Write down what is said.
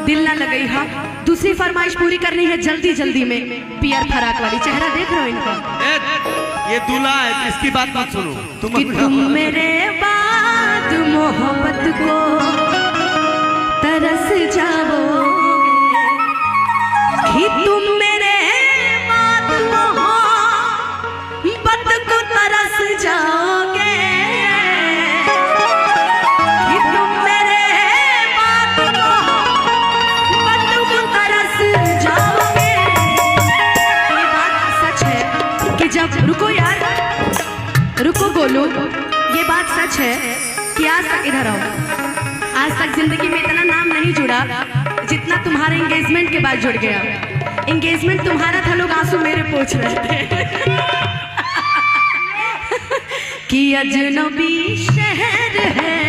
दिल ना लगई हा। दूसरी फरमाइश पूरी करनी है जल्दी जल्दी में। पियर फराक वाली चेहरा देख रहे हो इनका, ये दूल्हा है, इसकी बात मत सुनो तुम मेरे बाद मोहब्बत को तरस जाओगे, कि तुम मेरे बाद मोहब्बत को तरस जाओगे, कि तुम मेरे बाद मोहब्बत को तरस जाओगे। ये बात सच है कि जब रुको यार, रुको गोलू, ये बात सच है कि आज तक इधर आओ, आज तक जिंदगी में इतना नाम नहीं जुड़ा जितना तुम्हारे एंगेजमेंट के बाद जुड़ गया। एंगेजमेंट तुम्हारा था, लोग आंसू मेरे पोंछ रहे थे कि अजनबी शहर है